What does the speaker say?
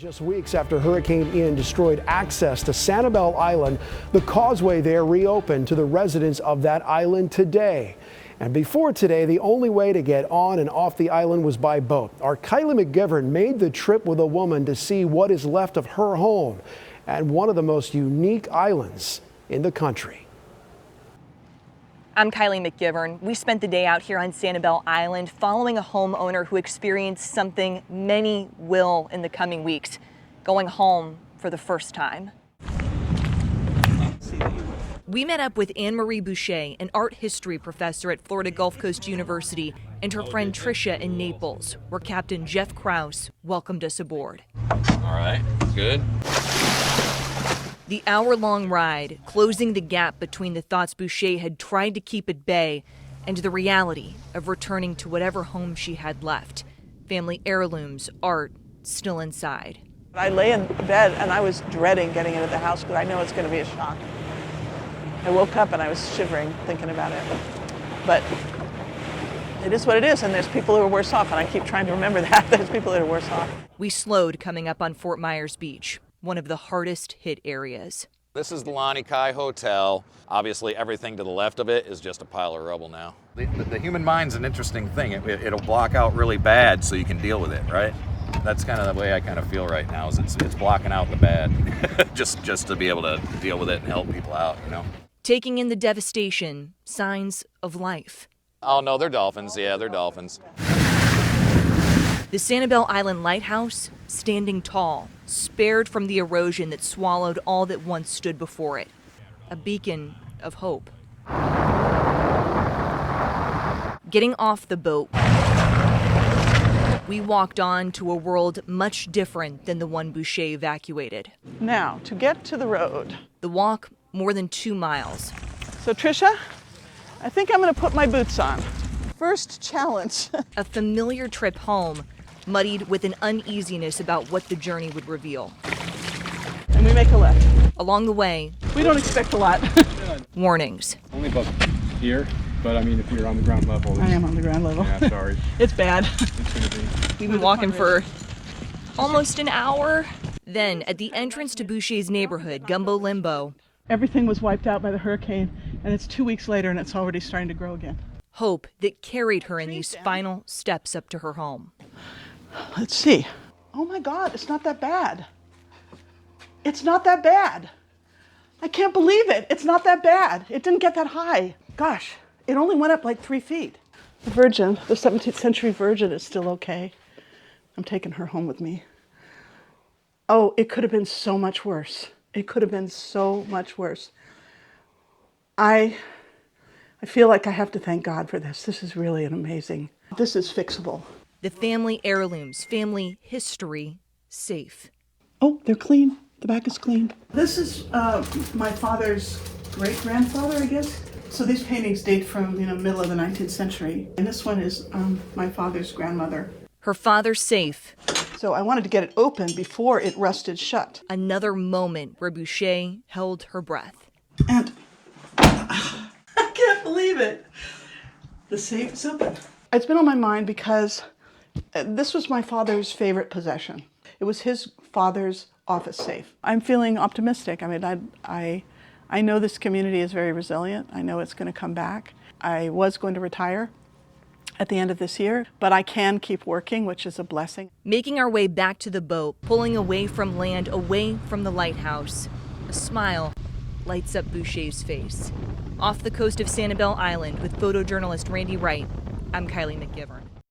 Just weeks after Hurricane Ian destroyed access to Sanibel Island, the causeway there reopened to the residents of that island today. And before today, the only way to get on and off the island was by boat. Our Kylie McGivern made the trip with a woman to see what is left of her home and one of the most unique islands in the country. I'm Kylie McGivern. We spent the day out here on Sanibel Island following a homeowner who experienced something many will in the coming weeks, going home for the first time. We met up with Anne-Marie Boucher, an art history professor at Florida Gulf Coast University, and her friend Tricia in Naples, where Captain Jeff Krause welcomed us aboard. All right, good. The hour-long ride, closing the gap between the thoughts Boucher had tried to keep at bay and the reality of returning to whatever home she had left. Family heirlooms, art, still inside. I lay in bed and I was dreading getting into the house because I know it's going to be a shock. I woke up and I was shivering thinking about it. But it is what it is, and there's people who are worse off, and I keep trying to remember that. There's people that are worse off. We slowed coming up on Fort Myers Beach, one of the hardest hit areas. This is the Lani Kai Hotel. Obviously, everything to the left of it is just a pile of rubble now. The human mind's an interesting thing. It'll block out really bad so you can deal with it, right? That's kind of the way I kind of feel right now, is it's blocking out the bad, just to be able to deal with it and help people out, you know? Taking in the devastation, signs of life. Oh, no, they're dolphins. Yeah, they're dolphins. The Sanibel Island Lighthouse, standing tall, spared from the erosion that swallowed all that once stood before it. A beacon of hope. Getting off the boat, we walked on to a world much different than the one Boucher evacuated. Now, to get to the road. The walk, more than 2 miles. So, Tricia, I think I'm going to put my boots on. First challenge. A familiar trip home, muddied with an uneasiness about what the journey would reveal. And we make a left. Along the way, We don't expect a lot. warnings. Only about here, but I mean, if you're on the ground level. I am on the ground level. Yeah, sorry. It's bad. It's gonna be. We've been walking for almost an hour. Then, at the entrance to Boucher's neighborhood, Gumbo Limbo, Everything was wiped out by the hurricane, and it's 2 weeks later, and it's already starting to grow again. hope that carried her in these final steps up to her home. Let's see. Oh my God, it's not that bad. It's not that bad. I can't believe it. It's not that bad. It didn't get that high. Gosh, it only went up like 3 feet. The Virgin, the 17th century Virgin, is still okay. I'm taking her home with me. Oh, it could have been so much worse. It could have been so much worse. I feel like I have to thank God for this. This is really an amazing, this is fixable. The family heirlooms, family history, safe. Oh, they're clean. The back is clean. This is my father's great-grandfather, I guess. So these paintings date from, middle of the 19th century. And this one is my father's grandmother. Her father's safe. So I wanted to get it open before it rusted shut. Another moment where Boucher held her breath. And I can't believe it. The safe is open. It's been on my mind because this was my father's favorite possession. It was his father's office safe. I'm feeling optimistic. I mean, I know this community is very resilient. I know it's going to come back. I was going to retire at the end of this year, but I can keep working, which is a blessing. Making our way back to the boat, pulling away from land, away from the lighthouse. A smile lights up Boucher's face. Off the coast of Sanibel Island with photojournalist Randy Wright, I'm Kylie McGivern.